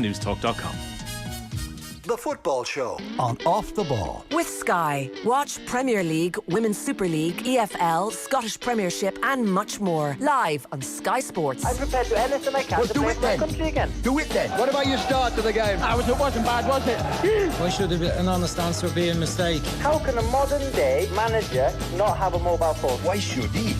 Newstalk.com. The Football Show on Off the Ball. With Sky. Watch Premier League, Women's Super League, EFL, Scottish Premiership and much more. Live on Sky Sports. I'm prepared to do anything I can to play for my country again. Do it then. What about your start to the game? It wasn't bad, was it? Why should an honest answer be a mistake? How can a modern day manager not have a mobile phone? Why should he?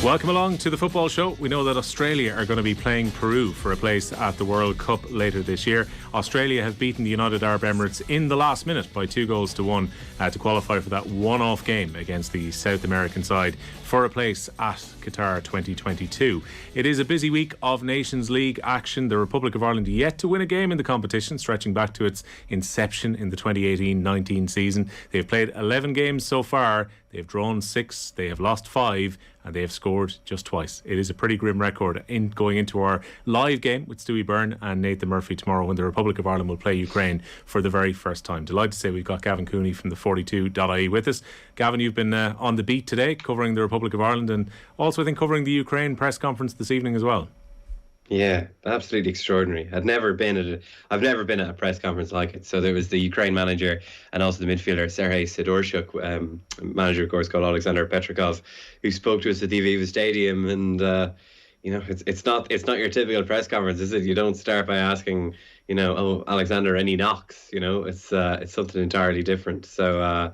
Welcome along to the Football Show. We know that Australia are going to be playing Peru for a place at the World Cup later this year. Australia have beaten the United Arab Emirates in the last minute by 2-1 to qualify for that one-off game against the South American side for a place at Qatar 2022. It is a busy week of Nations League action. The Republic of Ireland yet to win a game in the competition, stretching back to its inception in the 2018-19 season. They've played 11 games so far. They've drawn 6, they have lost 5, and they have scored just twice. It is a pretty grim record going into our live game with Stewie Byrne and Nathan Murphy tomorrow, when the Republic of Ireland will play Ukraine for the very first time. Delighted to say we've got Gavin Cooney from the 42.ie with us. Gavin, you've been on the beat today covering the Republic of Ireland, and also I think covering the Ukraine press conference this evening as well. Yeah, absolutely extraordinary. I've never been at a press conference like it. So there was the Ukraine manager and also the midfielder Sergei Sidorchuk, manager of course called Alexander Petrikov, who spoke to us at the Aviva Stadium. And it's not your typical press conference, is it? You don't start by asking, Alexander, any knocks? It's something entirely different. So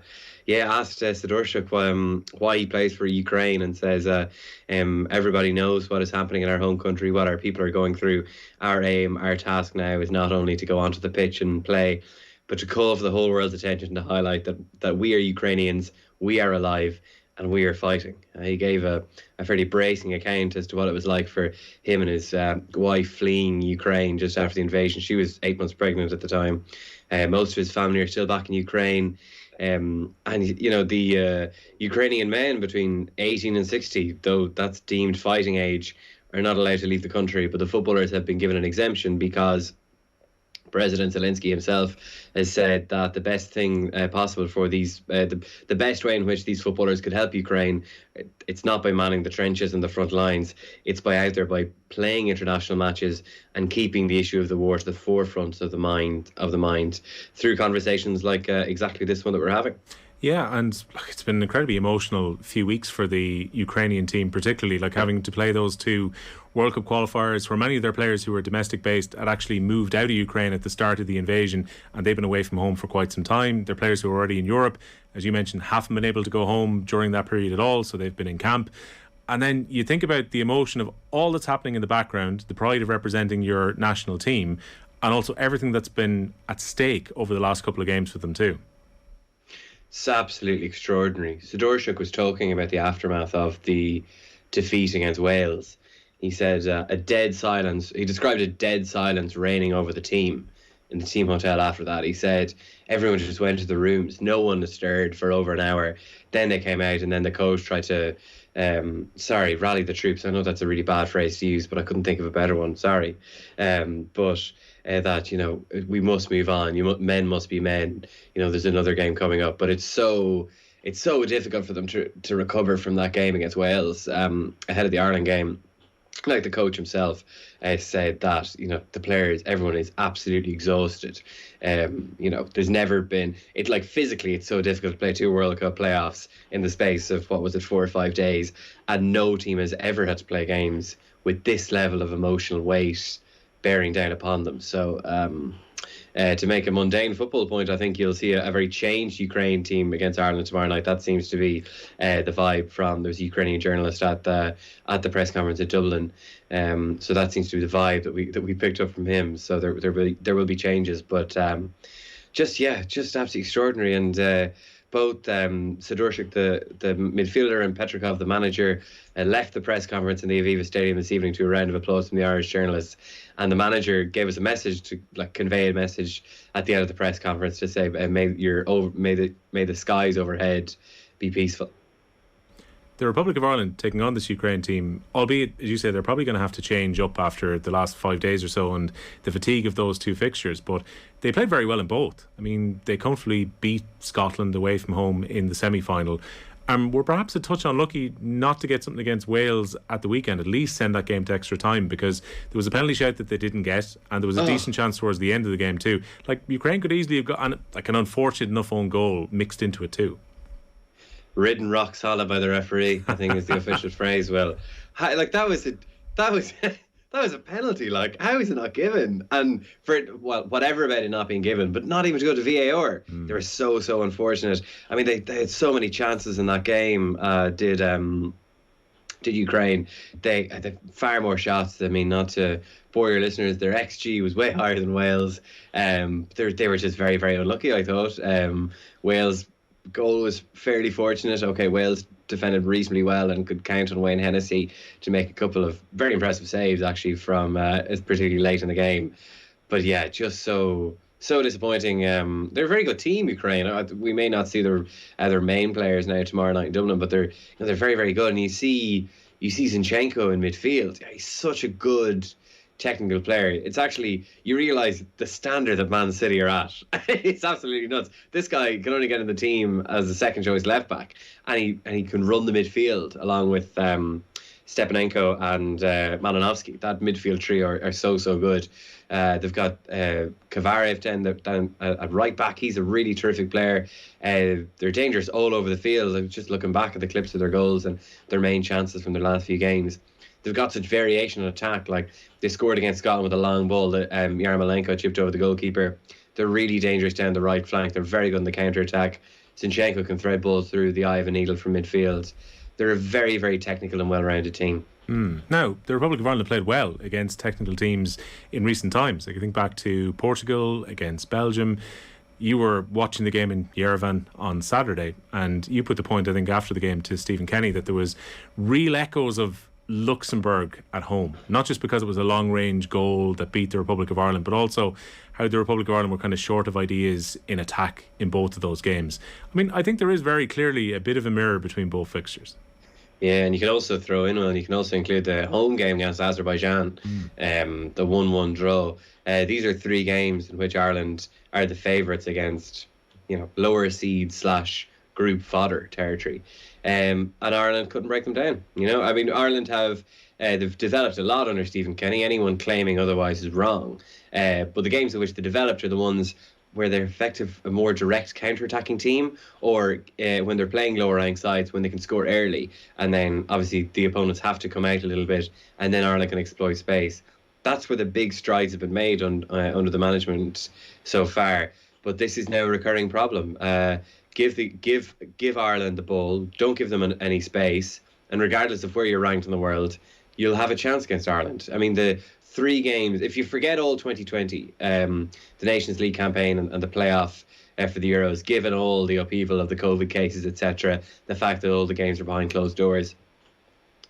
asked Sidorchuk why he plays for Ukraine, and says everybody knows what is happening in our home country, what our people are going through. Our aim, our task now is not only to go onto the pitch and play, but to call for the whole world's attention to highlight that we are Ukrainians, we are alive, and we are fighting. He gave a fairly bracing account as to what it was like for him and his wife fleeing Ukraine just after the invasion. She was 8 months pregnant at the time. Most of his family are still back in Ukraine. The Ukrainian men between 18 and 60, though that's deemed fighting age, are not allowed to leave the country. But the footballers have been given an exemption because President Zelensky himself has said that the best thing possible for these, the best way in which these footballers could help Ukraine, it's not by manning the trenches and the front lines. It's by playing international matches and keeping the issue of the war to the forefront of the mind through conversations like exactly this one that we're having. Yeah, and it's been an incredibly emotional few weeks for the Ukrainian team, particularly having to play those two World Cup qualifiers, where many of their players who were domestic based had actually moved out of Ukraine at the start of the invasion, and they've been away from home for quite some time. They're players who are already in Europe. As you mentioned, haven't been able to go home during that period at all, so they've been in camp. And then you think about the emotion of all that's happening in the background, the pride of representing your national team, and also everything that's been at stake over the last couple of games for them too. It's absolutely extraordinary. Sidorchuk was talking about the aftermath of the defeat against Wales. He said a dead silence. He described a dead silence reigning over the team in the team hotel after that. He said everyone just went to the rooms. No one stirred for over an hour. Then they came out, and then the coach tried to rally the troops. I know that's a really bad phrase to use, but I couldn't think of a better one. Sorry. That we must move on. Men must be men. There's another game coming up, but it's so difficult for them to recover from that game against Wales ahead of the Ireland game. Like the coach himself said that the players, everyone is absolutely exhausted. There's never been physically it's so difficult to play 2 World Cup playoffs in the space of 4 or 5 days, and no team has ever had to play games with this level of emotional weight bearing down upon them. So to make a mundane football point, I think you'll see a very changed Ukraine team against Ireland tomorrow night. That seems to be the vibe from, there was a Ukrainian journalist at the press conference at Dublin. So that seems to be the vibe that we picked up from him. So there will be changes, but just absolutely extraordinary. And both Sidorchuk, the midfielder, and Petrikov, the manager, left the press conference in the Aviva Stadium this evening to a round of applause from the Irish journalists. And the manager gave us a message to convey a message at the end of the press conference to say, may the skies overhead be peaceful. The Republic of Ireland taking on this Ukraine team, albeit, as you say, they're probably going to have to change up after the last 5 days or so and the fatigue of those two fixtures, but they played very well in both. I mean, they comfortably beat Scotland away from home in the semi-final. We're perhaps a touch unlucky not to get something against Wales at the weekend, at least send that game to extra time, because there was a penalty shout that they didn't get, and there was a decent chance towards the end of the game too. Like, Ukraine could easily have got an unfortunate enough own goal mixed into it too. Ridden rock solid by the referee, I think is the official phrase. Well, that was a penalty. Like, how is it not given? And for whatever about it not being given, but not even to go to VAR. They were so unfortunate. I mean, they had so many chances in that game. Did Ukraine? They had far more shots. I mean, not to bore your listeners, their XG was way higher than Wales. They were just very, very unlucky, I thought. Wales' goal was fairly fortunate. Okay, Wales defended reasonably well and could count on Wayne Hennessy to make a couple of very impressive saves, actually, from particularly late in the game. But yeah, just so disappointing. They're a very good team, Ukraine. We may not see their main players now tomorrow night in Dublin, but they're very, very good. And you see Zinchenko in midfield. Yeah, he's such a good technical player. It's actually, you realise the standard that Man City are at. It's absolutely nuts. This guy can only get in the team as a second choice left back, and he can run the midfield along with Stepanenko and Malinovsky. That midfield trio are so good. They've got Kavarev down at right back. He's a really terrific player. They're dangerous all over the field. I'm just looking back at the clips of their goals and their main chances from their last few games. They've got such variation in attack. Like, they scored against Scotland with a long ball that Yarmolenko chipped over the goalkeeper. They're really dangerous down the right flank. They're very good in the counter-attack. Zinchenko can thread balls through the eye of a needle from midfield. They're a very, very technical and well-rounded team. Now, the Republic of Ireland played well against technical teams in recent times. Like, I think back to Portugal against Belgium. You were watching the game in Yerevan on Saturday, and you put the point, I think, after the game to Stephen Kenny, that there was real echoes of Luxembourg at home, not just because it was a long range goal that beat the Republic of Ireland, but also how the Republic of Ireland were kind of short of ideas in attack in both of those games. I mean, I think there is very clearly a bit of a mirror between both fixtures. Yeah, and you can also throw in, you can also include the home game against Azerbaijan, the 1-1 draw. These are 3 games in which Ireland are the favourites against, lower seed / group fodder territory. And Ireland couldn't break them down. I mean, Ireland they've developed a lot under Stephen Kenny. Anyone claiming otherwise is wrong. But the games in which they developed are the ones where they're effective, a more direct counter-attacking team, or when they're playing lower-ranked sides, when they can score early, and then obviously the opponents have to come out a little bit, and then Ireland can exploit space. That's where the big strides have been made under the management so far. But this is now a recurring problem. Give Ireland the ball. Don't give them any space, and regardless of where you're ranked in the world, you'll have a chance against Ireland. I mean, the 3 games, if you forget all 2020, the Nations League campaign and the playoff for the Euros, given all the upheaval of the COVID cases, etc., the fact that all the games are behind closed doors,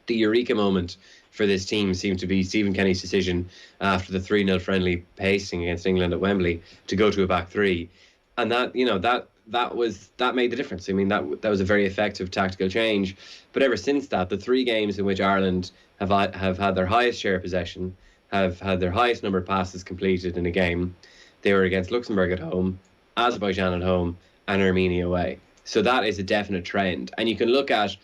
the eureka moment for this team seemed to be Stephen Kenny's decision after the 3-0 friendly pasting against England at Wembley to go to a back 3, and that made the difference. I mean, that was a very effective tactical change. But ever since that, the 3 games in which Ireland have had their highest share of possession, have had their highest number of passes completed in a game, they were against Luxembourg at home, Azerbaijan at home, and Armenia away. So that is a definite trend. And you can look at,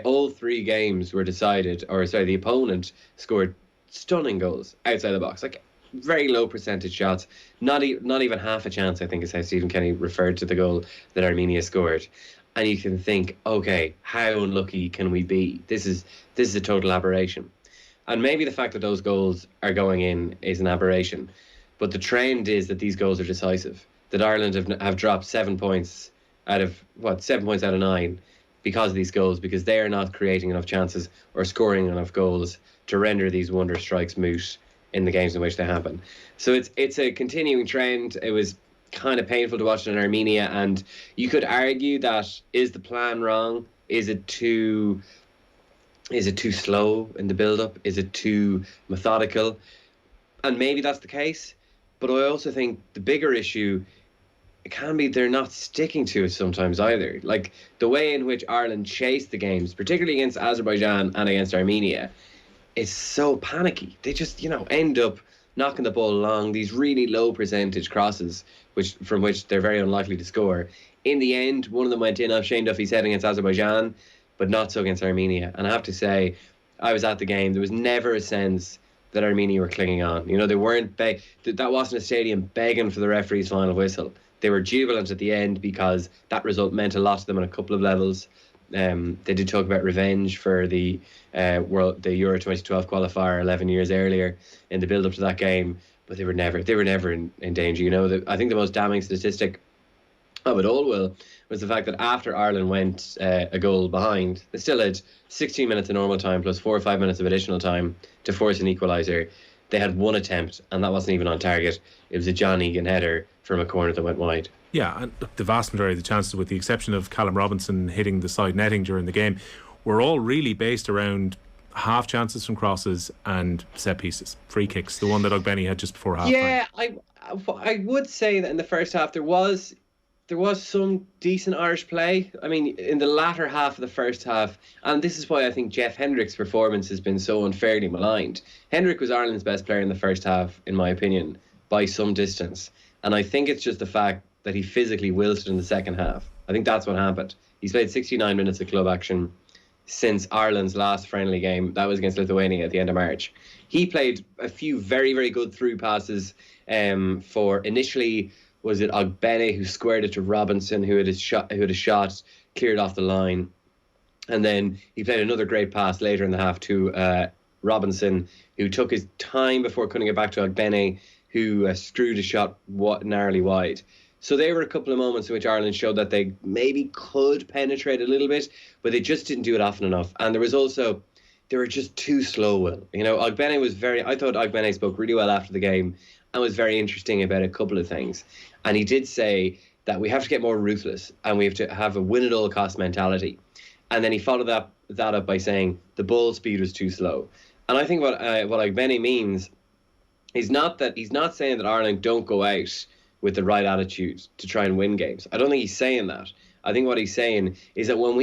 all 3 games were decided, the opponent scored stunning goals outside the box. Like, very low percentage shots, not even half a chance, I think, is how Stephen Kenny referred to the goal that Armenia scored. And you can think, okay, how unlucky can we be? This is a total aberration. And maybe the fact that those goals are going in is an aberration, but the trend is that these goals are decisive. That Ireland have dropped 7 points out of 9 because of these goals, because they are not creating enough chances or scoring enough goals to render these wonder strikes moot in the games in which they happen. So it's a continuing trend. It was kind of painful to watch it in Armenia, and you could argue that, is the plan wrong? Is it too slow in the build-up? Is it too methodical? And maybe that's the case, but I also think the bigger issue, it can be they're not sticking to it sometimes either. Like, the way in which Ireland chased the games, particularly against Azerbaijan and against Armenia, is so panicky. They just, end up knocking the ball along, these really low percentage crosses, from which they're very unlikely to score. In the end, one of them went in off Shane Duffy's head against Azerbaijan, but not so against Armenia. And I have to say, I was at the game. There was never a sense that Armenia were clinging on. They weren't that wasn't a stadium begging for the referee's final whistle. They were jubilant at the end because that result meant a lot to them on a couple of levels. They did talk about revenge for the Euro 2012 qualifier 11 years earlier in the build-up to that game, but they were never in danger. I think the most damning statistic of it all, Will, was the fact that after Ireland went a goal behind, they still had 16 minutes of normal time plus 4 or 5 minutes of additional time to force an equaliser. They had one attempt, and that wasn't even on target. It was a John Egan header from a corner that went wide. Yeah, and the vast majority of the chances, with the exception of Callum Robinson hitting the side netting during the game, were all really based around half chances from crosses and set pieces, free kicks. The one that Ogbenny had just before half time. Yeah, I would say that in the first half there was some decent Irish play. I mean, in the latter half of the first half, and this is why I think Jeff Hendrick's performance has been so unfairly maligned. Hendrick was Ireland's best player in the first half, in my opinion, by some distance. And I think it's just the fact that he physically wilted in the second half. I think that's what happened. He's played 69 minutes of club action since Ireland's last friendly game. That was against Lithuania at the end of March. He played a few very, very good through passes for initially... Was it Ogbenny who squared it to Robinson, who had a shot cleared off the line, and then he played another great pass later in the half to Robinson, who took his time before cutting it back to Ogbenny, who screwed a shot narrowly wide. So there were a couple of moments in which Ireland showed that they maybe could penetrate a little bit, but they just didn't do it often enough. And they were just too slow, Will. Ogbenny I thought Ogbenny spoke really well after the game and was very interesting about a couple of things. And he did say that we have to get more ruthless and we have to have a win-at-all-cost mentality. And then he followed that up by saying the ball speed was too slow. And I think what Ogbenny means is not saying that Ireland don't go out with the right attitude to try and win games. I don't think he's saying that. I think what he's saying is that when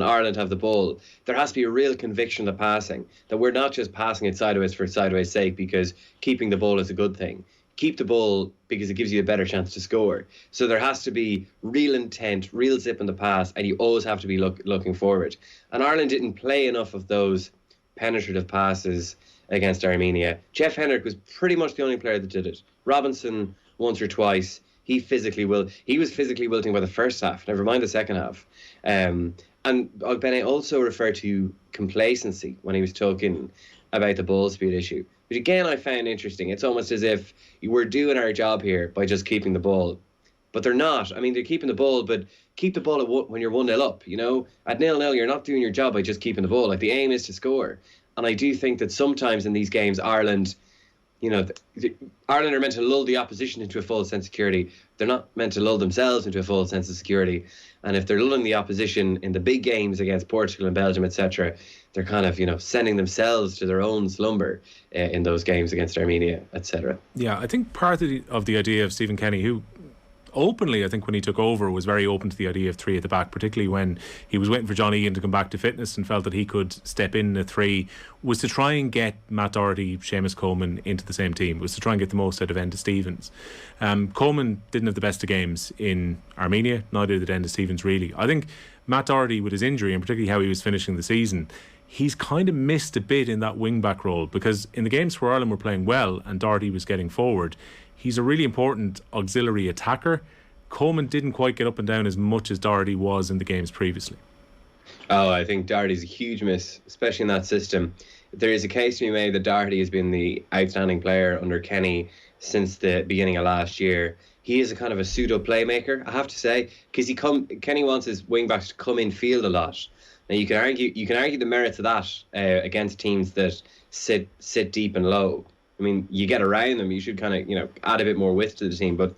Ireland have the ball, there has to be a real conviction of passing, that we're not just passing it sideways for sideways sake because keeping the ball is a good thing. Keep the ball because it gives you a better chance to score. So there has to be real intent, real zip in the pass, and you always have to be looking forward. And Ireland didn't play enough of those penetrative passes against Armenia. Jeff Hendrick was pretty much the only player that did it. Robinson once or twice. He was physically wilting by the first half, never mind the second half. And Ogbenny also referred to complacency when he was talking about the ball speed issue, which again I found interesting. It's almost as if we're doing our job here by just keeping the ball, but they're not. I mean, they're keeping the ball, but keep the ball when you're 1-0 up. At 0-0, you're not doing your job by just keeping the ball. Like, the aim is to score. And I do think that sometimes in these games, Ireland are meant to lull the opposition into a false sense of security. They're not meant to lull themselves into a false sense of security. And if they're lulling the opposition in the big games against Portugal and Belgium, etc., they're kind of, sending themselves to their own slumber in those games against Armenia, etc. Yeah, I think part of the idea of Stephen Kenny, who openly, I think when he took over, was very open to the idea of three at the back, particularly when he was waiting for John Egan to come back to fitness and felt that he could step in at three, was to try and get Matt Doherty, Seamus Coleman into the same team, was to try and get the most out of Enda Stevens. Coleman didn't have the best of games in Armenia, neither did Enda Stevens really. I think Matt Doherty, with his injury and particularly how he was finishing the season, he's kind of missed a bit in that wing-back role, because in the games where Ireland were playing well and Doherty was getting forward, he's a really important auxiliary attacker. Coleman didn't quite get up and down as much as Doherty was in the games previously. Oh, I think Doherty's a huge miss, especially in that system. There is a case to be made that Doherty has been the outstanding player under Kenny since the beginning of last year. He is a kind of a pseudo playmaker, I have to say, because Kenny wants his wing-backs to come in field a lot. Now you can argue the merits of that against teams that sit deep and low. I mean, you get around them, you should kind of, add a bit more width to the team. But,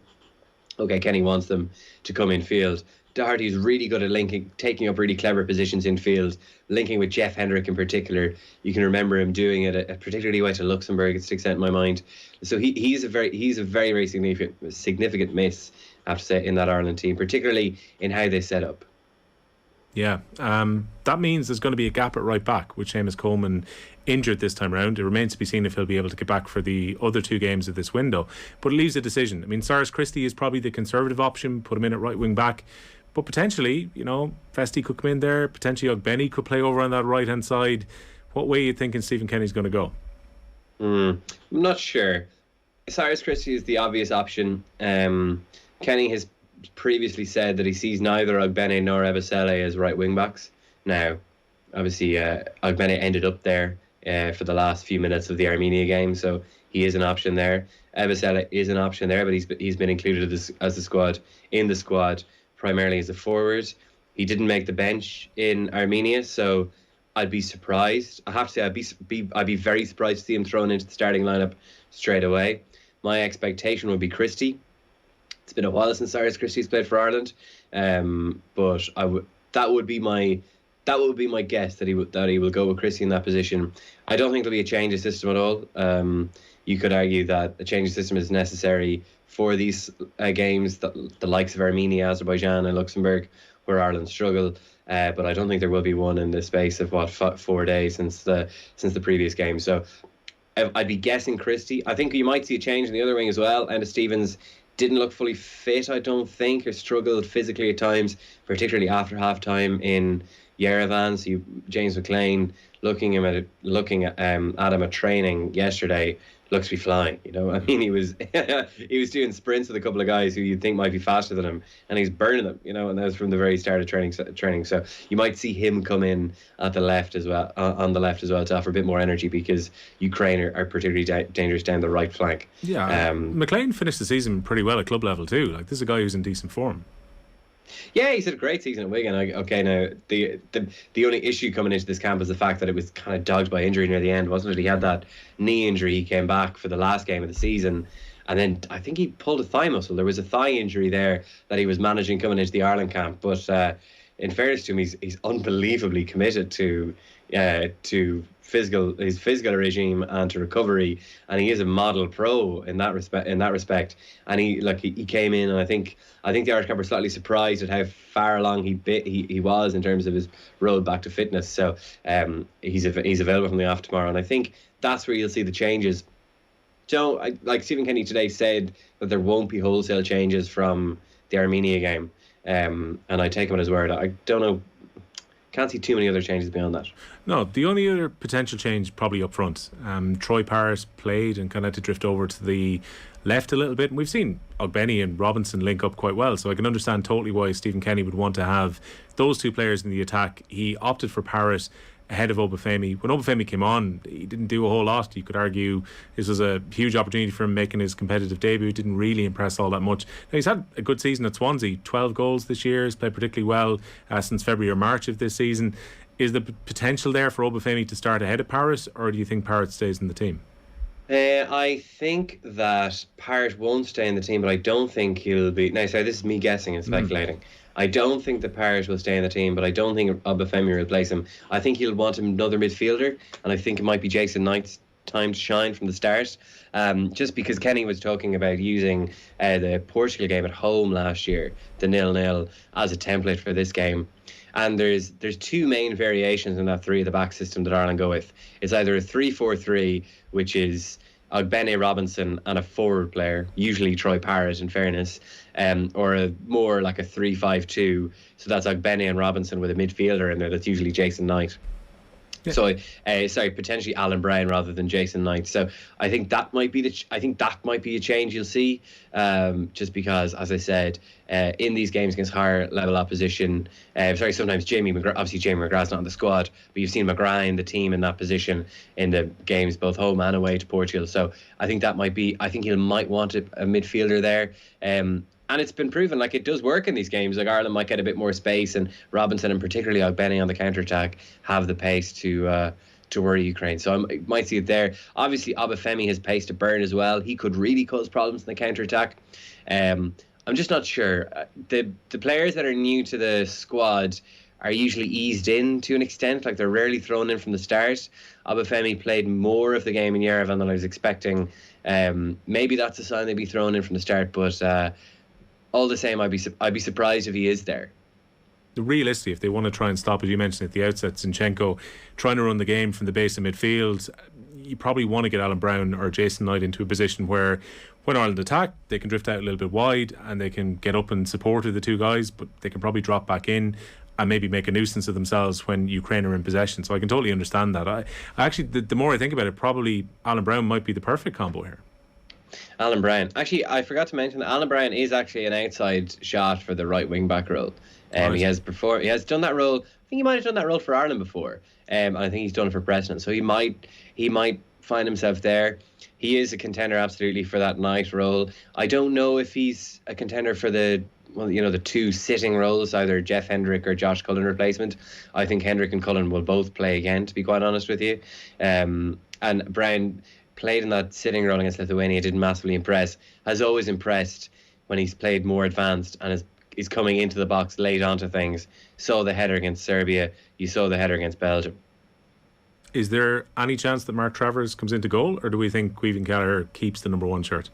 okay, Kenny wants them to come in field. Doherty's really good at taking up really clever positions in field, linking with Jeff Hendrick in particular. You can remember him doing it, particularly away to Luxembourg. It sticks out in my mind. So he's a very, very significant miss, I have to say, in that Ireland team, particularly in how they set up. Yeah, that means there's going to be a gap at right back with Seamus Coleman injured this time round. It remains to be seen if he'll be able to get back for the other 2 games of this window. But it leaves a decision. I mean, Cyrus Christie is probably the conservative option, put him in at right wing back. But potentially, Festi could come in there. Potentially Ogbeni could play over on that right hand side. What way are you thinking Stephen Kenny's going to go? I'm not sure. Cyrus Christie is the obvious option. Kenny has previously said that he sees neither Ogbene nor Ebesele as right wing backs. Now, obviously, Ogbene ended up there for the last few minutes of the Armenia game, so he is an option there. Ebesele is an option there, but he's been included as the squad primarily as a forward. He didn't make the bench in Armenia, so I'd be surprised. I have to say, I'd be very surprised to see him thrown into the starting lineup straight away. My expectation would be Christie. It's been a while since Cyrus Christie's played for Ireland, but that would be my guess that he will go with Christie in that position. I don't think there'll be a change of system at all. You could argue that a change of system is necessary for these games, the likes of Armenia, Azerbaijan, and Luxembourg, where Ireland struggle. But I don't think there will be one in the space of 4 days since the previous game. So I'd be guessing Christie. I think you might see a change in the other wing as well. Enda Stevens didn't look fully fit, I don't think, or struggled physically at times, particularly after half-time in Yerevan. So James McLean looking at him at training yesterday, looks to be flying. I mean, he was doing sprints with a couple of guys who you'd think might be faster than him, and he's burning them. And that was from the very start of training. So you might see him come in at the left as well, on the left as well, to offer a bit more energy, because Ukraine are particularly dangerous down the right flank. Yeah, McLean finished the season pretty well at club level too. Like, this is a guy who's in decent form. Yeah, he's had a great season at Wigan. Now the only issue coming into this camp was the fact that it was kind of dogged by injury near the end, wasn't it? He had that knee injury. He came back for the last game of the season, and then I think he pulled a thigh muscle. There was a thigh injury there that he was managing coming into the Ireland camp. But in fairness to him, he's unbelievably committed to his physical regime and to recovery, and he is a model pro in that respect. And he came in, and I think the Irish camp were slightly surprised at how far along he was in terms of his road back to fitness. So he's available from the off tomorrow, and I think that's where you'll see the changes. So like Stephen Kenny today said that there won't be wholesale changes from the Armenia game, and I take him at his word. I don't know. Can't see too many other changes beyond that. No, the only other potential change probably up front. Troy Parrott played and kind of had to drift over to the left a little bit, and we've seen Ogbeni and Robinson link up quite well, so I can understand totally why Stephen Kenny would want to have those two players in the attack. He opted for Parrott ahead of Obafemi. When Obafemi came on, he didn't do a whole lot. You could argue this was a huge opportunity for him making his competitive debut. Didn't really impress all that much. Now, he's had a good season at Swansea, 12 goals this year. He's played particularly well since February or March of this season. Is the potential there for Obafemi to start ahead of Parrott, or do you think Parrott stays in the team? I think that Parrott won't stay in the team, but I don't think he'll be... Now, sorry, this is me guessing and speculating. I don't think that Parrott will stay in the team, but I don't think Obafemi will replace him. I think he'll want another midfielder, and I think it might be Jason Knight's time to shine from the start. Just because Kenny was talking about using the Portugal game at home last year, the 0-0, as a template for this game. And there's two main variations in that three at the back system that Ireland go with. It's either a 3-4-3, which is Ogbene, Robinson and a forward player, usually Troy Parrott in fairness, or a more like a 3-5-2. So that's Ogbene and Robinson with a midfielder in there. That's usually Jason Knight. Yeah. So, potentially Alan Brown rather than Jason Knight. So I think that might be a change you'll see, just because, as I said, in these games against higher level opposition, sometimes Jamie McGrath's not on the squad, but you've seen McGrath in the team in that position in the games both home and away to Portugal. So I think that might be. I think he might want a midfielder there. And it's been proven like it does work in these games. Like Ireland might get a bit more space, and Robinson and particularly Ogbene on the counter-attack have the pace to worry Ukraine. So I might see it there. Obviously, Obafemi has pace to burn as well. He could really cause problems in the counter-attack. I'm just not sure. The players that are new to the squad are usually eased in to an extent. Like, they're rarely thrown in from the start. Obafemi played more of the game in Yerevan than I was expecting. Maybe that's a sign they'd be thrown in from the start, but... all the same, I'd be surprised if he is there. realistically, if they want to try and stop, as you mentioned at the outset, Zinchenko trying to run the game from the base of midfield, you probably want to get Alan Brown or Jason Knight into a position where when Ireland attack, they can drift out a little bit wide and they can get up and support the two guys, but they can probably drop back in and maybe make a nuisance of themselves when Ukraine are in possession. So I can totally understand that. I actually, the more I think about it, probably Alan Brown might be the perfect combo here. Alan Brown. Actually, I forgot to mention that Alan Brown is actually an outside shot for the right wing back role. Right. He has done that role. I think he might have done that role for Ireland before. And I think he's done it for Preston. So he might find himself there. He is a contender absolutely for that Knight role. I don't know if he's a contender for the two sitting roles, either Jeff Hendrick or Josh Cullen replacement. I think Hendrick and Cullen will both play again, to be quite honest with you. And Brown played in that sitting role against Lithuania, didn't massively impress. Has always impressed when he's played more advanced and is coming into the box late onto things. Saw the header against Serbia. You saw the header against Belgium. Is there any chance that Mark Travers comes into goal, or do we think Caoimhín Kelleher keeps the number 1 shirt?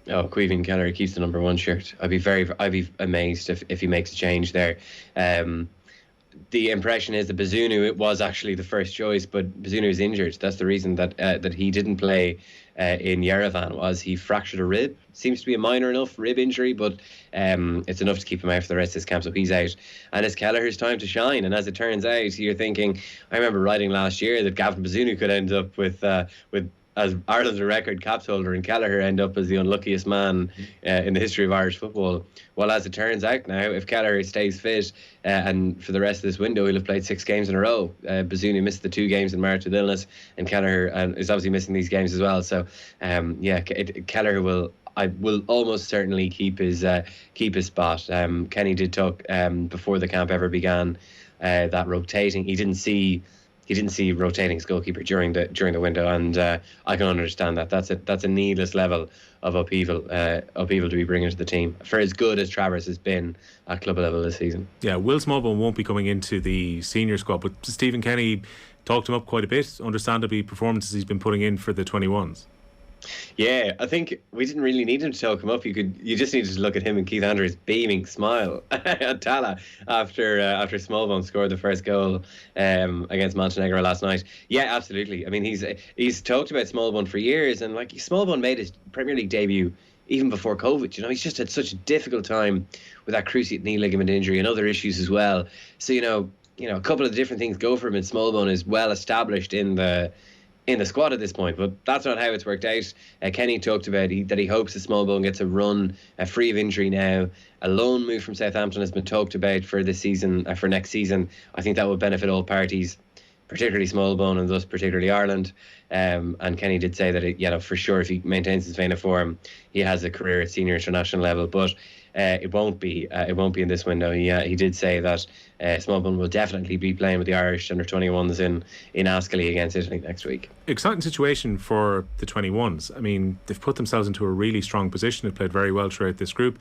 Oh, Caoimhín Kelleher keeps the number 1 shirt. I'd be amazed if he makes a change there. The impression is that Bazunu was actually the first choice, but Bazunu is injured. That's the reason that he didn't play in Yerevan, was he fractured a rib. Seems to be a minor enough rib injury, but it's enough to keep him out for the rest of his camp, so he's out. And it's Kelleher's time to shine, and as it turns out, you're thinking, I remember writing last year that Gavin Bazunu could end up with as Ireland's record caps holder, and Kelleher end up as the unluckiest man in the history of Irish football. Well, as it turns out now, if Kelleher stays fit and for the rest of this window, he'll have played 6 games in a row. Bazunu missed the 2 games in March with illness, and Kelleher is obviously missing these games as well. So, Kelleher will almost certainly keep his spot. Kenny did talk before the camp ever began that rotating. He didn't see rotating his goalkeeper during the window, and I can understand that. That's a needless level of upheaval to be bringing to the team for as good as Travers has been at club level this season. Yeah, Will Smallbone won't be coming into the senior squad, but Stephen Kenny talked him up quite a bit. Understandably, performances he's been putting in for the 21s. Yeah, I think we didn't really need him to talk him up. You just needed to look at him and Keith Andrews' beaming smile at Tala after Smallbone scored the first goal against Montenegro last night. Yeah, absolutely. I mean, he's talked about Smallbone for years, and like Smallbone made his Premier League debut even before COVID. He's just had such a difficult time with that cruciate knee ligament injury and other issues as well. So a couple of different things go for him, and Smallbone is well established in the squad at this point, but that's not how it's worked out. Kenny talked about that he hopes that Smallbone gets a run free of injury now. A loan move from Southampton has been talked about for this season, for next season. I think that will benefit all parties, particularly Smallbone and thus particularly Ireland. And Kenny did say that for sure, if he maintains his vein of form, he has a career at senior international level. But it won't be in this window. He did say that Smallbone will definitely be playing with the Irish under 21s in Ascoli against Italy next week. Exciting situation for the 21s. I mean, they've put themselves into a really strong position. They've played very well throughout this group.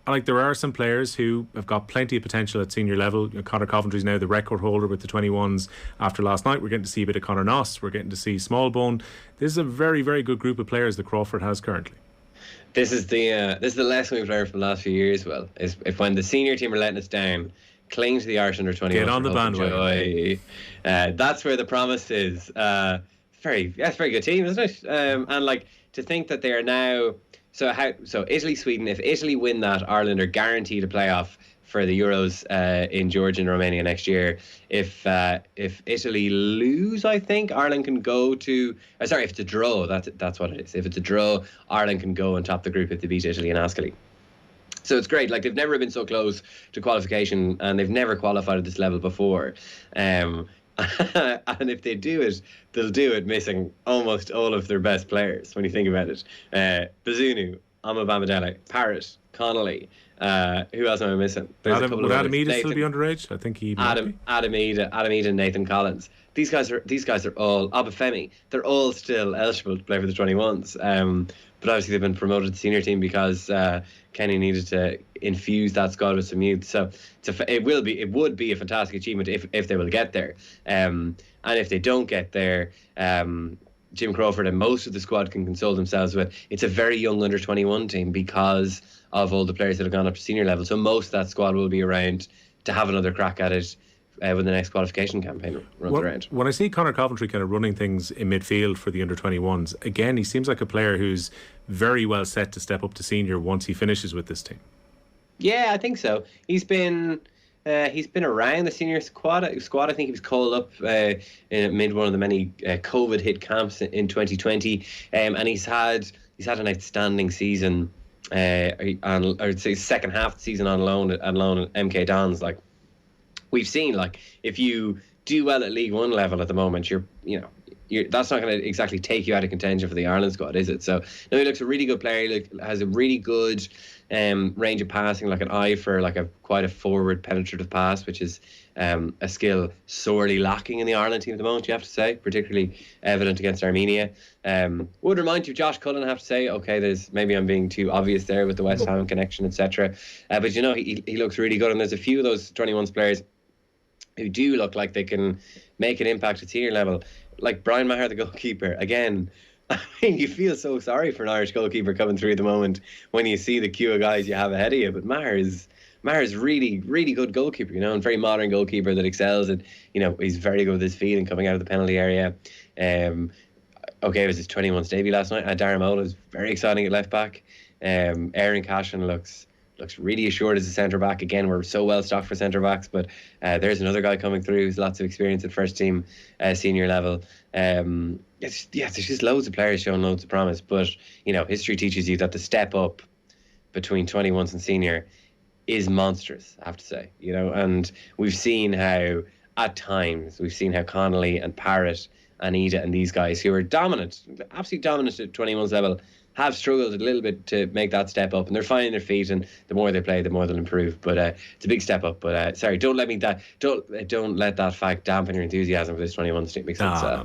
There are some players who have got plenty of potential at senior level. Conor Coventry's now the record holder with the 21s after last night. We're getting to see a bit of Conor Noss. We're getting to see Smallbone. This is a very, very good group of players that Crawford has currently. This is the lesson we've learned from the last few years. Well, is if when the senior team are letting us down, cling to the Irish under 21. Get on the bandwagon. That's where the promise is. Very good team, isn't it? And to think that they are now. So Italy, Sweden. If Italy win that, Ireland are guaranteed a playoff for the Euros in Georgia and Romania next year. If Italy lose, I think Ireland can go to. If it's a draw, that's what it is. If it's a draw, Ireland can go and top the group if they beat Italy in Ascoli. So it's great. They've never been so close to qualification, and they've never qualified at this level before. And if they do it, they'll do it missing almost all of their best players when you think about it. Bazunu, Amabamidele, Parrott, Connolly. Who else am I missing? Would Adam Eda still be underage? I think he might be. Adam Eda and Nathan Collins. These guys are all Obafemi. They're all still eligible to play for the 21s. But obviously they've been promoted to the senior team because Kenny needed to infuse that squad with some youth. So it would be a fantastic achievement if they will get there. And if they don't get there, Jim Crawford and most of the squad can console themselves with it's a very young under 21 team because of all the players that have gone up to senior level. So most of that squad will be around to have another crack at it when the next qualification campaign runs around. When I see Conor Coventry kind of running things in midfield for the under-21s, again, he seems like a player who's very well set to step up to senior once he finishes with this team. Yeah, I think so. He's been around the senior squad. I think he was called up amid one of the many COVID hit camps in 2020, and he's had an outstanding season. And I would say second half of the season on loan at MK Dons. Like, we've seen, like, if you do well at League One level at the moment, that's not going to exactly take you out of contention for the Ireland squad, is it? So, no, he looks a really good player. He has a really good range of passing, like an eye for like quite a forward penetrative pass, which is a skill sorely lacking in the Ireland team at the moment, you have to say, particularly evident against Armenia. Would remind you of Josh Cullen, I have to say. Okay, maybe I'm being too obvious there with the West Ham connection, etc. But he looks really good, and there's a few of those 21s players who do look like they can make an impact at senior level. Like Brian Maher, the goalkeeper, again, I mean, you feel so sorry for an Irish goalkeeper coming through at the moment when you see the queue of guys you have ahead of you. But Maher is really, really good goalkeeper, and very modern goalkeeper that excels. And, he's very good with his feet and coming out of the penalty area. It was his 21s debut last night. Darren Mola is very exciting at left back. Aaron Cashin looks really assured as a centre back. Again, we're so well stocked for centre backs, but there's another guy coming through who's lots of experience at first team senior level. There's just loads of players showing loads of promise, but history teaches you that the step up between 21s and senior is monstrous, I have to say. And we've seen how at times Connolly and Parrott and Ida and these guys who are dominant, absolutely dominant at 21s level, have struggled a little bit to make that step up, and they're finding their feet, and the more they play, the more they'll improve. But it's a big step up. But sorry, don't let that fact dampen your enthusiasm for this 21s team. No.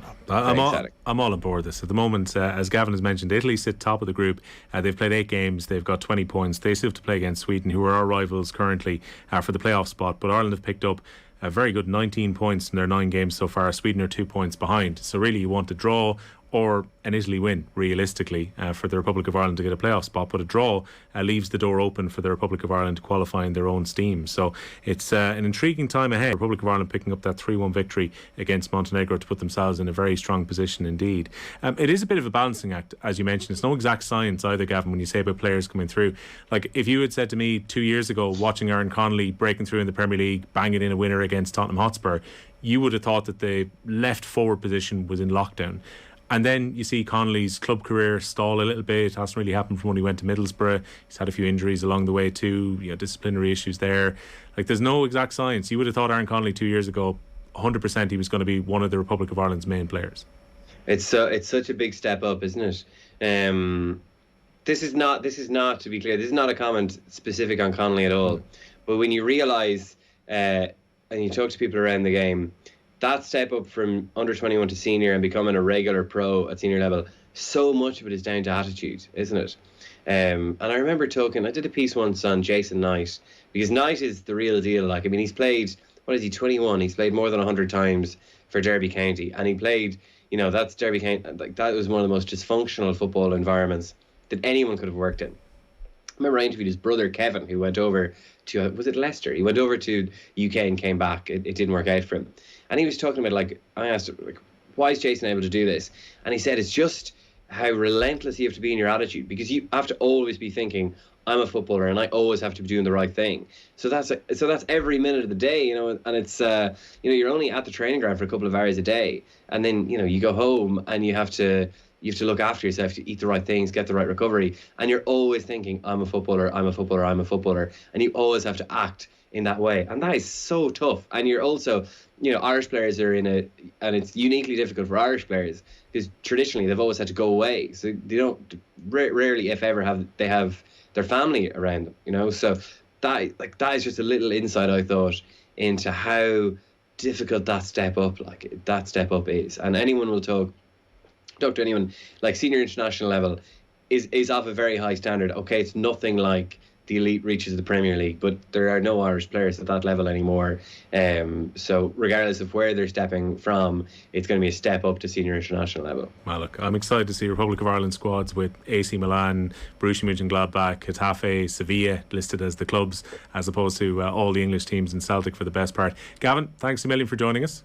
I'm all on board with this at the moment. As Gavin has mentioned, Italy sit top of the group. They've played 8 games. They've got 20 points. They still have to play against Sweden, who are our rivals currently for the playoff spot. But Ireland have picked up a very good 19 points in their 9 games so far. Sweden are 2 points behind. So really, you want to draw or an Italy win, realistically, for the Republic of Ireland to get a playoff spot. But a draw leaves the door open for the Republic of Ireland to qualify in their own steam. So it's an intriguing time ahead. Republic of Ireland picking up that 3-1 victory against Montenegro to put themselves in a very strong position indeed. It is a bit of a balancing act, as you mentioned. It's no exact science either, Gavin, when you say about players coming through. Like, if you had said to me 2 years ago, watching Aaron Connolly breaking through in the Premier League, banging in a winner against Tottenham Hotspur, you would have thought that the left forward position was in lockdown. And then you see Connolly's club career stall a little bit. It hasn't really happened from when he went to Middlesbrough. He's had a few injuries along the way too, disciplinary issues there. Like, there's no exact science. You would have thought Aaron Connolly 2 years ago, 100% he was going to be one of the Republic of Ireland's main players. It's such a big step up, isn't it? This is not, to be clear, this is not a comment specific on Connolly at all. But when you realise, and you talk to people around the game, that step up from under 21 to senior and becoming a regular pro at senior level, so much of it is down to attitude, isn't it? And I remember I did a piece once on Jason Knight, because Knight is the real deal. Like, I mean, he's played, 21? He's played more than 100 times for Derby County, and he played, that's Derby County, like, that was one of the most dysfunctional football environments that anyone could have worked in. I remember I interviewed his brother Kevin, who went over to, was it Leicester? He went over to UK and came back. It didn't work out for him. And he was talking about, like, I asked him, like, why is Jason able to do this? And he said it's just how relentless you have to be in your attitude, because you have to always be thinking, I'm a footballer and I always have to be doing the right thing. So that's every minute of the day, and it's you're only at the training ground for a couple of hours a day, and then you go home and you have to look after yourself, to eat the right things, get the right recovery, and you're always thinking, I'm a footballer, and you always have to act in that way, and that is so tough. And you're also, Irish players are and it's uniquely difficult for Irish players because traditionally they've always had to go away, so they don't rarely, if ever, have their family around them. So that is just a little insight, I thought, into how difficult that step up is. And anyone will talk to anyone, like, senior international level is of a very high standard. Okay, it's nothing like the elite reaches of the Premier League, but there are no Irish players at that level anymore. So regardless of where they're stepping from, it's going to be a step up to senior international level. Well, look, I'm excited to see Republic of Ireland squads with AC Milan, Borussia Mönchengladbach, Getafe, Sevilla listed as the clubs, as opposed to all the English teams and Celtic for the best part. Gavin, thanks a million for joining us.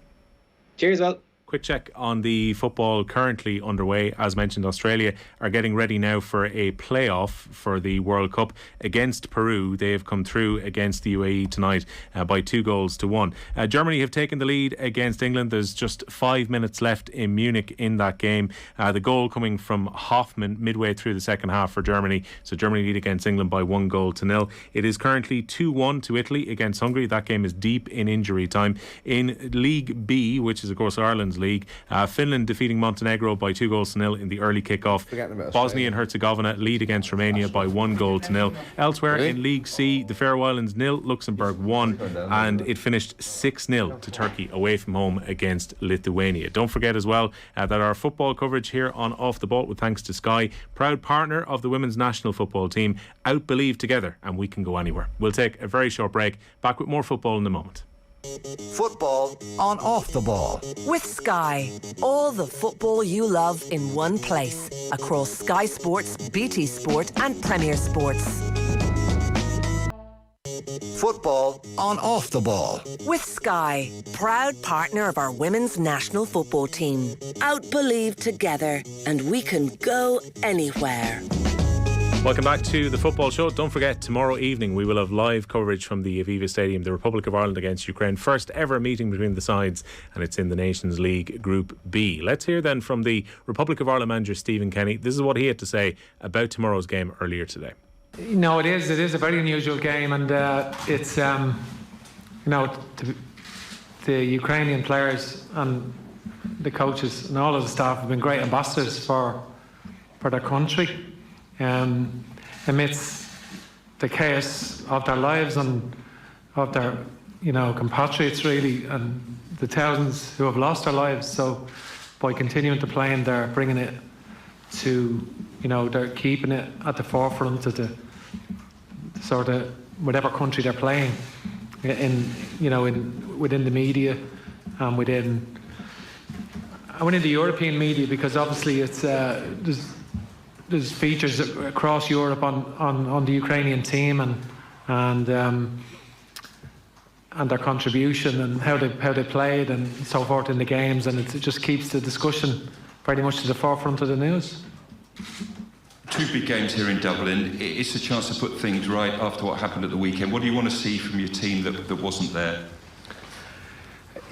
Cheers, well. Quick check on the football currently underway. As mentioned, Australia are getting ready now for a playoff for the World Cup against Peru. They have come through against the UAE tonight by 2-1. Germany have taken the lead against England. There's just 5 minutes left in Munich in that game. The goal coming from Hoffmann midway through the second half for Germany. So Germany lead against England by 1-0. It is currently 2-1 to Italy against Hungary. That game is deep in injury time. In League B, which is of course Ireland's league, Finland defeating Montenegro by 2-0 in the early kick-off. Bosnia and Herzegovina lead against Romania by 1-0. Elsewhere in League C, the Faroe Islands 0, Luxembourg 1, and it finished 6-0 to Turkey away from home against Lithuania. Don't forget as well that our football coverage here on Off the Ball, with thanks to Sky, proud partner of the women's national football team, out-believe together and we can go anywhere. We'll take a very short break. Back with more football in a moment. Football On Off the Ball. With Sky, all the football you love in one place. Across Sky Sports, BT Sport and Premier Sports. Football On Off the Ball. With Sky, proud partner of our women's national football team. Out-believe together and we can go anywhere. Welcome back to the Football Show. Don't forget, tomorrow evening we will have live coverage from the Aviva Stadium, the Republic of Ireland against Ukraine. First ever meeting between the sides, and it's in the Nations League Group B. Let's hear then from the Republic of Ireland manager Stephen Kenny. This is what he had to say about tomorrow's game earlier today. No, it is a very unusual game, and it's the Ukrainian players and the coaches and all of the staff have been great ambassadors for their country. Amidst the chaos of their lives and of their, compatriots really, and the thousands who have lost their lives. So by continuing to play, and they're bringing it to, they're keeping it at the forefront of the sort of whatever country they're playing within the media and within the European media, because obviously it's there's features across Europe on the Ukrainian team and their contribution and how they played and so forth in the games, and it just keeps the discussion very much to the forefront of the news. Two big games here in Dublin. It's a chance to put things right after what happened at the weekend. What do you want to see from your team that wasn't there?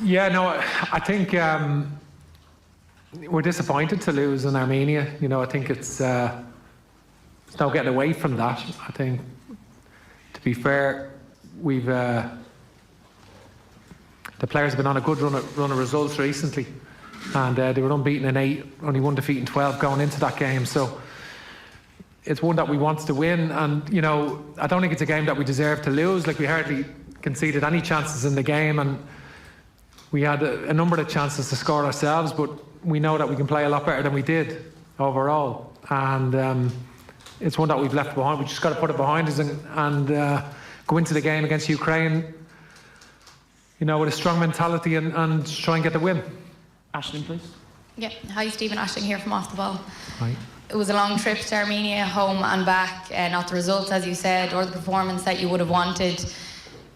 Yeah, no, I think we're disappointed to lose in Armenia. I think it's no getting away from that. I think, to be fair, we've the players have been on a good run of results recently, and they were unbeaten in 8, only one defeat in 12 going into that game. So it's one that we want to win, and I don't think it's a game that we deserve to lose. Like, we hardly conceded any chances in the game, and we had a number of chances to score ourselves, but we know that we can play a lot better than we did overall, and it's one that we've left behind. We just got to put it behind us and go into the game against Ukraine, with a strong mentality and try and get the win. Aisling, please. Yeah, hi Stephen, Aisling here from Off the Ball. Hi. It was a long trip to Armenia, home and back, not the results as you said, or the performance that you would have wanted.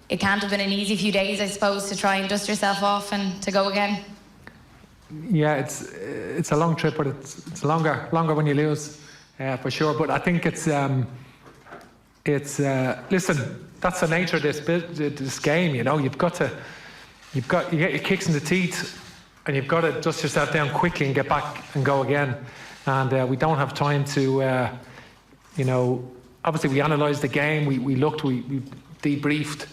It can't have been an easy few days, I suppose, to try and dust yourself off and to go again. Yeah, it's a long trip, but it's longer when you lose, for sure. But I think it's listen, that's the nature of this game. You get your kicks in the teeth, and you've got to dust yourself down quickly and get back and go again. And we don't have time to, obviously we analysed the game, we looked, we debriefed.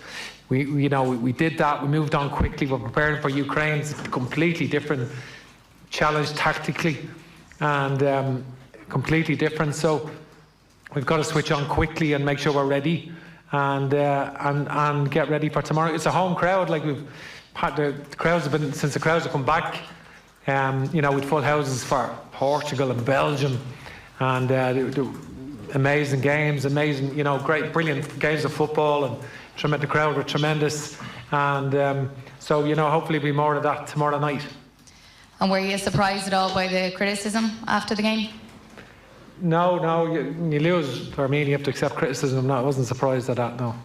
We did that. We moved on quickly. We're preparing for Ukraine. It's a completely different challenge tactically, and completely different. So we've got to switch on quickly and make sure we're ready, and get ready for tomorrow. It's a home crowd. Like, we've had the crowds have been, since the crowds have come back. With full houses for Portugal and Belgium, and amazing games, great, brilliant games of football, and the crowd were tremendous. And so, hopefully be more of that tomorrow night. And were you surprised at all by the criticism after the game? No, you lose to Armenia, you have to accept criticism. No, I wasn't surprised at that, no.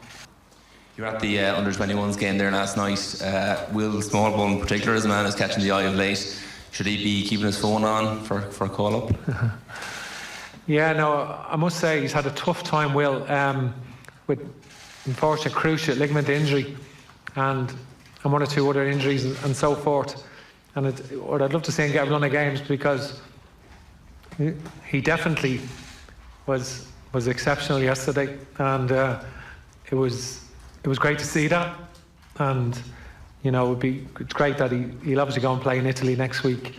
You were at the under-21s game there last night. Will Smallbone in particular, as a man, is catching the eye of late. Should he be keeping his phone on for a call-up? Yeah, no, I must say he's had a tough time, Will, with unfortunate cruciate ligament injury and one or two other injuries and so forth. And I'd love to see him get a run of games, because he definitely was exceptional yesterday, and it was great to see that. And it's great that he'll obviously go and play in Italy next week,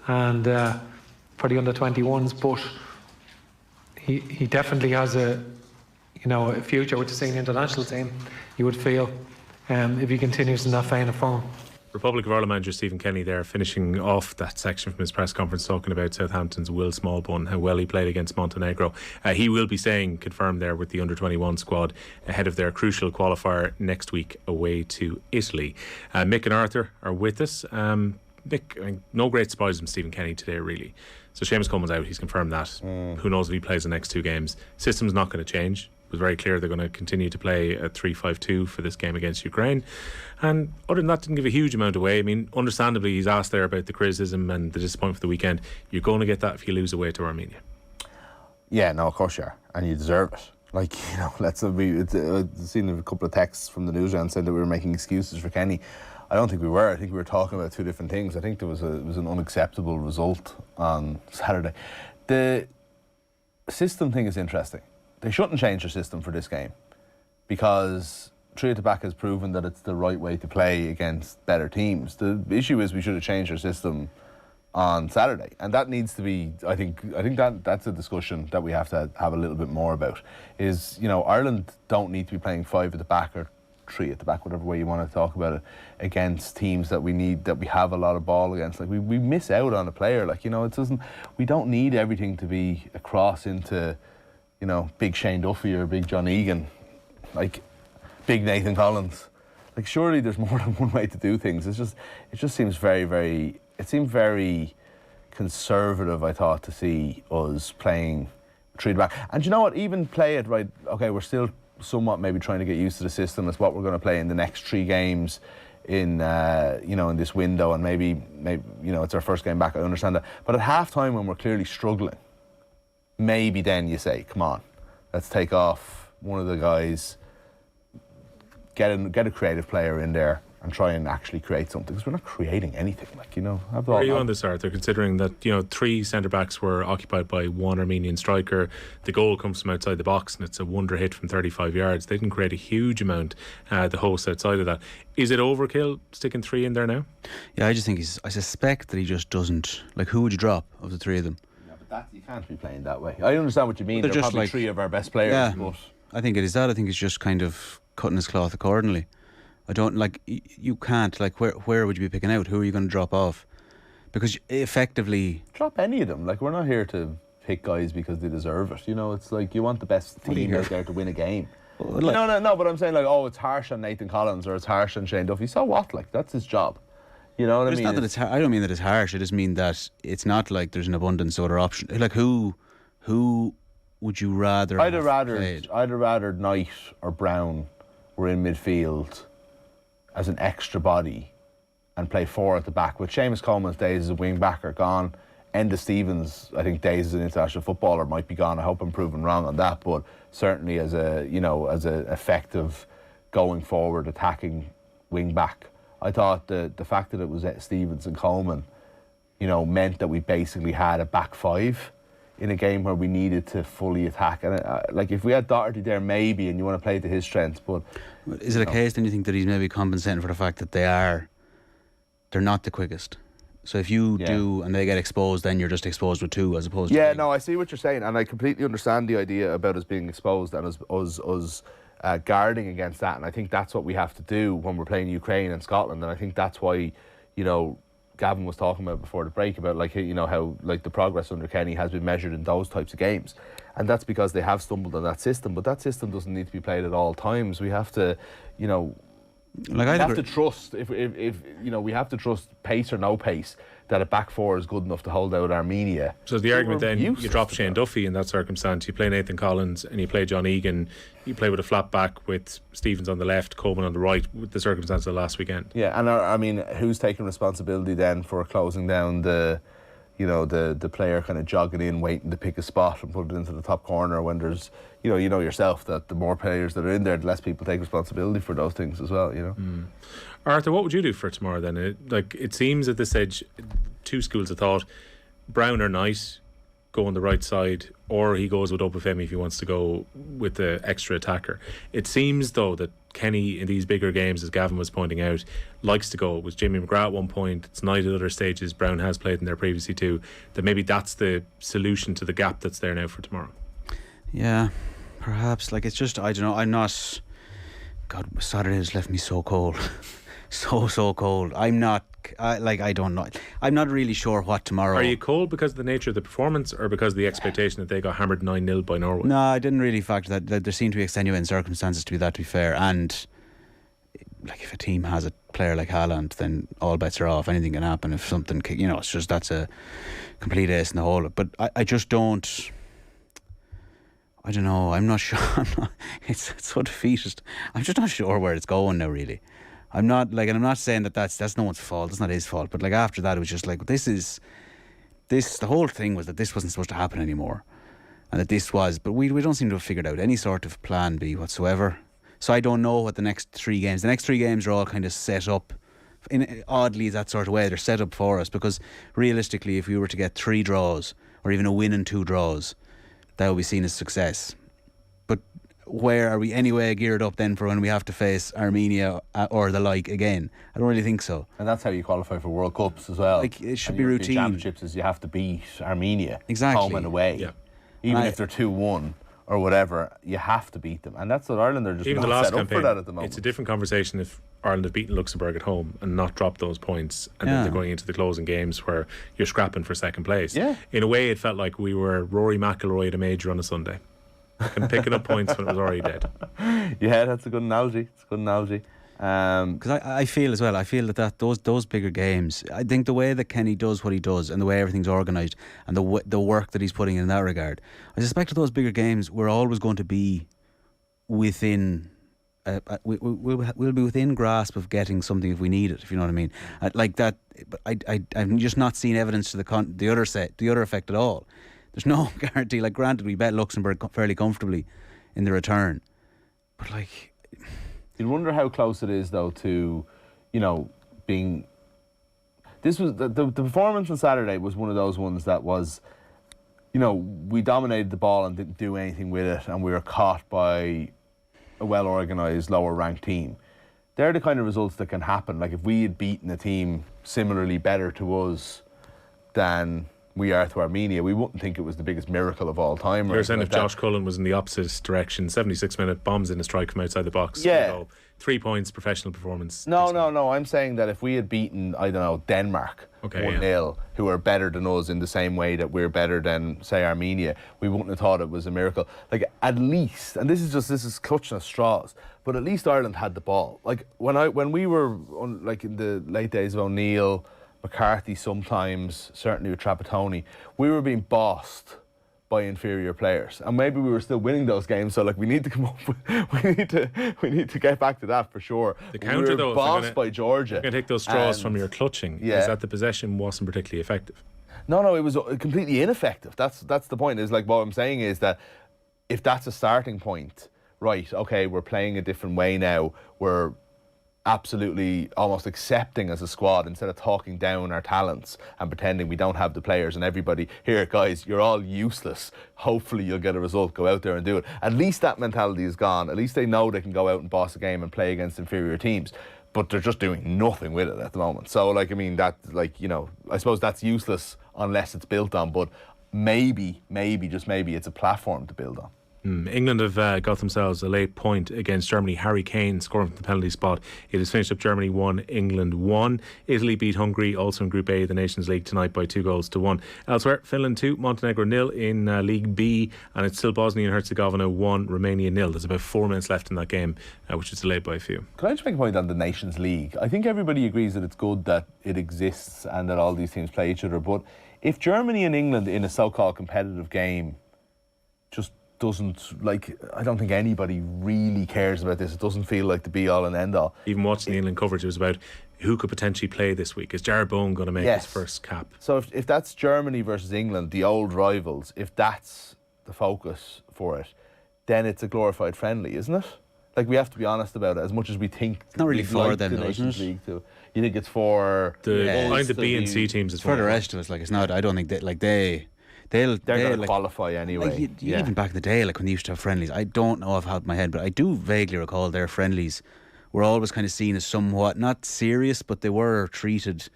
and for the under-21s. But he definitely has a future with the senior international team, you would feel, if he continues in that vein of form. Republic of Ireland manager Stephen Kenny there, finishing off that section from his press conference, talking about Southampton's Will Smallbone, how well he played against Montenegro. He will be staying confirmed there with the under-21 squad ahead of their crucial qualifier next week away to Italy. Mick and Arthur are with us. Mick, no great surprise from Stephen Kenny today, really. So Seamus Coleman's out, he's confirmed that. Who knows if he plays the next two games. System's not going to change. It was very clear they're going to continue to play a 3-5-2 for this game against Ukraine. And other than that, didn't give a huge amount away. I mean, understandably, he's asked there about the criticism and the disappointment for the weekend. You're going to get that if you lose away to Armenia. Yeah, no, of course you are. And you deserve it. Like, I've seen a couple of texts from the newsround saying that we were making excuses for Kenny. I don't think we were. I think we were talking about two different things. I think it was an unacceptable result on Saturday. The system thing is interesting. They shouldn't change their system for this game, because three at the back has proven that it's the right way to play against better teams. The issue is we should have changed our system on Saturday, and that needs to be. I think that's a discussion that we have to have a little bit more about. Is Ireland don't need to be playing five at the back or three at the back, whatever way you want to talk about it, against teams that we have a lot of ball against. Like we miss out on a player. Like it doesn't. We don't need everything to be a cross into big Shane Duffy or big John Egan, like big Nathan Collins. Like surely there's more than one way to do things. It just seems very. It seemed very conservative, I thought, to see us playing three back. And you know what? Even play it right. Okay, we're still somewhat maybe trying to get used to the system. That's what we're going to play in the next three games in in this window, and maybe it's our first game back. I understand that. But at half time, when we're clearly struggling, maybe then you say, come on, let's take off one of the guys, get a creative player in there and try and actually create something, because we're not creating anything. Where are you on this, Arthur, considering that three centre-backs were occupied by one Armenian striker, the goal comes from outside the box and it's a wonder hit from 35 yards. They didn't create a huge amount, the hosts outside of that. Is it overkill sticking three in there now? Yeah, I just think I suspect that he just doesn't, who would you drop of the three of them? You can't be playing that way. I understand what you mean. They're just probably three of our best players. Yeah, but I think it is that. I think it's just kind of cutting his cloth accordingly. I don't you can't where would you be picking out? Who are you going to drop off? Because effectively drop any of them. We're not here to pick guys because they deserve it. It's you want the best team out there to win a game. No. But I'm saying it's harsh on Nathan Collins or it's harsh on Shane Duffy. So what? That's his job. You know what I mean? Not that I don't mean that it's harsh. I just mean that it's not like there's an abundance of other option. Who would you rather? I'd have rather Knight or Brown were in midfield as an extra body and play four at the back. With Seamus Coleman's days as a wing back are gone. Enda Stevens, I think, days as an international footballer might be gone. I hope I'm proven wrong on that, but certainly as a effective going forward attacking wing back. I thought the fact that it was Stevens and Coleman, meant that we basically had a back five in a game where we needed to fully attack. And if we had Doherty there, maybe, and you want to play to his strengths, but is it a case then you think that he's maybe compensating for the fact that they're not the quickest? So if you do and they get exposed, then you're just exposed with two as opposed to no, I see what you're saying, and I completely understand the idea about us being exposed and us guarding against that, and I think that's what we have to do when we're playing Ukraine and Scotland, and I think that's why Gavin was talking about before the break, about like, you know, how like the progress under Kenny has been measured in those types of games, and that's because they have stumbled on that system. But that system doesn't need to be played at all times. We have to, you know, we have to trust if you know, we have to trust pace or no pace that a back four is good enough to hold out Armenia. So the argument then, you drop Shane Duffy in that circumstance, you play Nathan Collins and you play John Egan, you play with a flat back with Stevens on the left, Coleman on the right, with the circumstance of last weekend. Yeah, and I mean, who's taking responsibility then for closing down the player kind of jogging in, waiting to pick a spot and put it into the top corner when there's, you know yourself that the more players that are in there, the less people take responsibility for those things as well, you know. Arthur, what would you do for tomorrow then? It seems at this stage, two schools of thought. Brown or Knight go on the right side, or he goes with Obafemi if he wants to go with the extra attacker. It seems though that Kenny in these bigger games, as Gavin was pointing out, likes to go. It was Jimmy McGrath at one point, it's Knight at other stages, Brown has played in there previously too, that maybe that's the solution to the gap that's there now for tomorrow. Yeah, perhaps. Like, it's just, I don't know, I'm not... God, Saturday has left me so cold. so cold. I don't know. I'm not really sure what tomorrow... Are you cold because of the nature of the performance, or because of the expectation that they got hammered 9-0 by Norway? No, I didn't really factor that. There seem to be extenuating circumstances to be fair. And like, if a team has a player like Haaland, then all bets are off. Anything can happen if something, you know, it's just, that's a complete ace in the hole. But I just don't... I don't know. I'm not sure. It's so defeatist. I'm just not sure where it's going now, really. I'm not like, and I'm not saying that's no one's fault. It's not his fault. But like, after that, it was just like, the whole thing was that this wasn't supposed to happen anymore, and that this was. But we don't seem to have figured out any sort of plan B whatsoever. So I don't know what the next 3 games. The next 3 games are all kind of set up in oddly that sort of way. They're set up for us, because realistically, if we were to get 3 draws or even a win and 2 draws, that will be seen as success. But where are we anyway geared up then for when we have to face Armenia or the like again? I don't really think so. And that's how you qualify for World Cups as well. Like, it should be routine. Championships is you have to beat Armenia, exactly, home and away. Yeah. Even if they're 2-1 or whatever, you have to beat them. And that's what Ireland are just even not the last set up campaign, for that at the moment. It's a different conversation if Ireland have beaten Luxembourg at home and not dropped those points, and then they're going into the closing games where you're scrapping for second place. Yeah. In a way, it felt like we were Rory McIlroy at a major on a Sunday and picking up points when it was already dead. Yeah, that's a good analogy. It's a good analogy. Because I feel as well, I feel that those bigger games, I think the way that Kenny does what he does and the way everything's organised and the work that he's putting in that regard, I suspect that those bigger games we're always going to be within we'll be within grasp of getting something if we need it, if you know what I mean. Like that, but I'm just not seeing evidence to the other effect at all. There's no guarantee. Like, granted, we bet Luxembourg fairly comfortably in the return, but like, you'd wonder how close it is though to, you know, being. This was the performance on Saturday was one of those ones that was, you know, we dominated the ball and didn't do anything with it, and we were caught by a well-organised, lower-ranked team. They're the kind of results that can happen. Like, if we had beaten a team similarly better to us than we are to Armenia, we wouldn't think it was the biggest miracle of all time. You're saying if Josh Cullen was in the opposite direction, 76-minute bombs in a strike from outside the box. Yeah. 3 points, professional performance. No. I'm saying that if we had beaten, I don't know, Denmark 1-0, who are better than us in the same way that we're better than, say, Armenia, we wouldn't have thought it was a miracle. Like, at least, and this is clutching at straws, but at least Ireland had the ball. Like, when we were like in the late days of O'Neill, McCarthy sometimes, certainly with Trapattoni, we were being bossed by inferior players, and maybe we were still winning those games. So like, we need to come up with, we need to get back to that for sure. The counter, we were bossed by Georgia. You're going to take those straws from your clutching. Yeah. Is that the possession wasn't particularly effective? No, it was completely ineffective. That's the point. Is like, what I'm saying is that if that's a starting point, right? Okay, we're playing a different way now. We're absolutely almost accepting as a squad, instead of talking down our talents and pretending we don't have the players and everybody here, guys, you're all useless, hopefully you'll get a result, go out there and do it. At least that mentality is gone. At least they know they can go out and boss a game and play against inferior teams, but they're just doing nothing with it at the moment. So like, I mean, that, like, you know, I suppose that's useless unless it's built on, but maybe just maybe it's a platform to build on. England have got themselves a late point against Germany. Harry Kane scoring from the penalty spot. It has finished up Germany 1, England 1. Italy beat Hungary also in Group A of the Nations League tonight by 2-1. Elsewhere, Finland 2, Montenegro 0 in League B, and it's still Bosnia and Herzegovina 1, Romania 0. There's about 4 minutes left in that game, which is delayed by a few. Can I just make a point on the Nations League? I think everybody agrees that it's good that it exists and that all these teams play each other, but if Germany and England in a so-called competitive game just doesn't, like, I don't think anybody really cares about this. It doesn't feel like the be-all and end-all. Even watching the England coverage, it was about who could potentially play this week. Is Jared Bowen going to make his first cap? So if that's Germany versus England, the old rivals, if that's the focus for it, then it's a glorified friendly, isn't it? Like, we have to be honest about it. As much as we think it's not really for them, the isn't Nations it? League too. You think it's for the B and C teams? It's for the rest of us. Like, it's not. I don't think that. Like, they're going to qualify anyway. Like, even back in the day, like when they used to have friendlies, I don't know off the top of my head, but I do vaguely recall their friendlies were always kind of seen as somewhat not serious, but they were treated.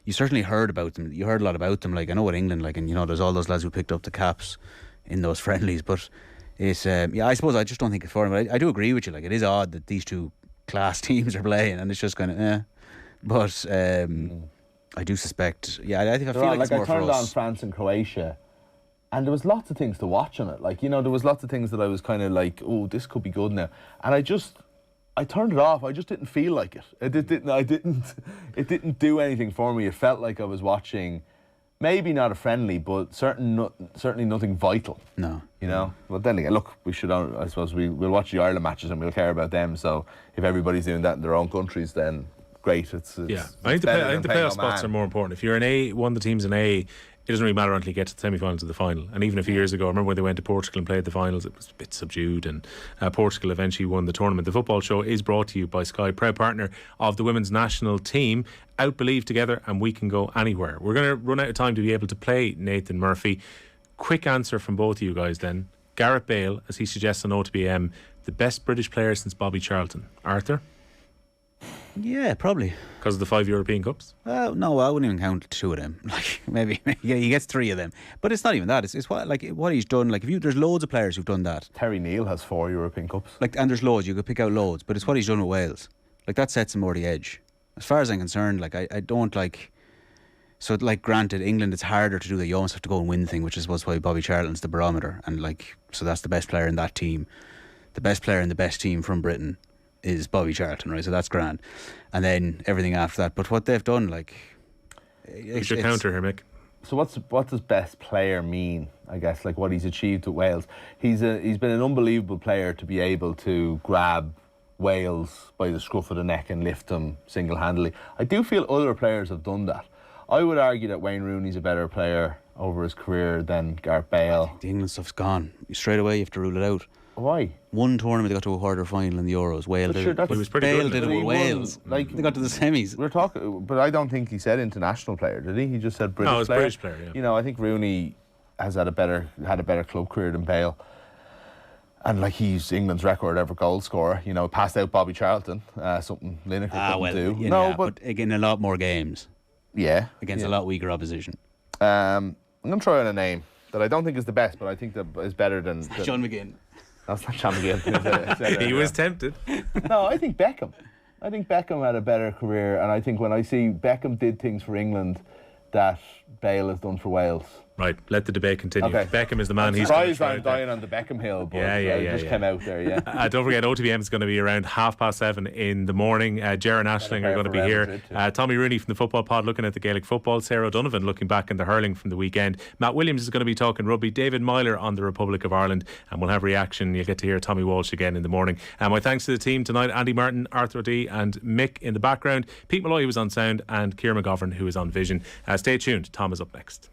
You certainly heard about them. You heard a lot about them. Like, I know with England, like, and you know, there's all those lads who picked up the caps in those friendlies. But it's I suppose I just don't think it's for them. But I do agree with you. Like, it is odd that these two class teams are playing, and it's just kind of But I do suspect. Yeah, I think I feel like it's more for us. I turned on France and Croatia, and there was lots of things to watch on it. Like, you know, there was lots of things that I was kind of like, oh, this could be good now. And I turned it off. I just didn't feel like it. It didn't do anything for me. It felt like I was watching, maybe not a friendly, but certainly nothing vital. No. You know? But then again, look, we should, I suppose we'll watch the Ireland matches and we'll care about them. So if everybody's doing that in their own countries, then great. It's I think the playoff spots are more important. If you're an A, one of the teams in A, it doesn't really matter until you get to the semi-finals of the final. And even a few years ago, I remember when they went to Portugal and played the finals, it was a bit subdued, and Portugal eventually won the tournament. The Football Show is brought to you by Sky, proud partner of the women's national team. Out, believe together, and we can go anywhere. We're going to run out of time to be able to play Nathan Murphy. Quick answer from both of you guys then. Gareth Bale, as he suggests on OTB AM, the best British player since Bobby Charlton. Arthur? Yeah, probably. Because of the 5 European Cups? No, I wouldn't even count 2 of them. Like, maybe he gets 3 of them. But it's not even that. It's what he's done. Like, there's loads of players who've done that. Terry Neal has 4 European Cups. Like, and there's loads. You could pick out loads. But it's what he's done with Wales. Like, that sets him over the edge. As far as I'm concerned, like, I don't like. So, like, granted, England, it's harder to do that. You almost have to go and win the thing, which is why Bobby Charlton's the barometer. And, like, so that's the best player in that team. The best player in the best team from Britain is Bobby Charlton, right? So that's grand. And then everything after that. But what they've done, like, what's your counter here, Mick? So what does best player mean? I guess, like, what he's achieved with Wales. He's been an unbelievable player to be able to grab Wales by the scruff of the neck and lift them single-handedly. I do feel other players have done that. I would argue that Wayne Rooney's a better player over his career than Gareth Bale. The England stuff's gone. Straight away you have to rule it out. Why? One tournament they got to a quarter final in the Euros. Wales did it. He was pretty Bale good. did it with Wales. Like, they got to the semis. We're talking, but I don't think he said international player, did he? He just said British player. No, it's British player. Yeah. You know, I think Rooney has had a better club career than Bale. And, like, he's England's record ever goal scorer. You know, passed out Bobby Charlton, something Lineker couldn't do. No, but again, a lot more games. Yeah. Against a lot weaker opposition. I'm going to try on a name that I don't think is the best, but I think that is better than John McGinn. That's not John McGinn. He was tempted. No, I think Beckham. I think Beckham had a better career, and I think when I see Beckham did things for England that Bale has done for Wales. Right, let the debate continue. Okay. Beckham is the man. I'm surprised I'm dying on the Beckham hill, but just came out there, yeah. Don't forget, OTBM is going to be around 7:30 in the morning. Ger and Aisling are going to be here. Tommy Rooney from the Football Pod looking at the Gaelic football. Sarah O'Donovan looking back in the hurling from the weekend. Matt Williams is going to be talking rugby. David Myler on the Republic of Ireland. And we'll have reaction. You'll get to hear Tommy Walsh again in the morning. My thanks to the team tonight. Andy Martin, Arthur D and Mick in the background. Pete Malloy, who was on sound, and Ciara McGovern, who is on vision. Stay tuned. Tom is up next.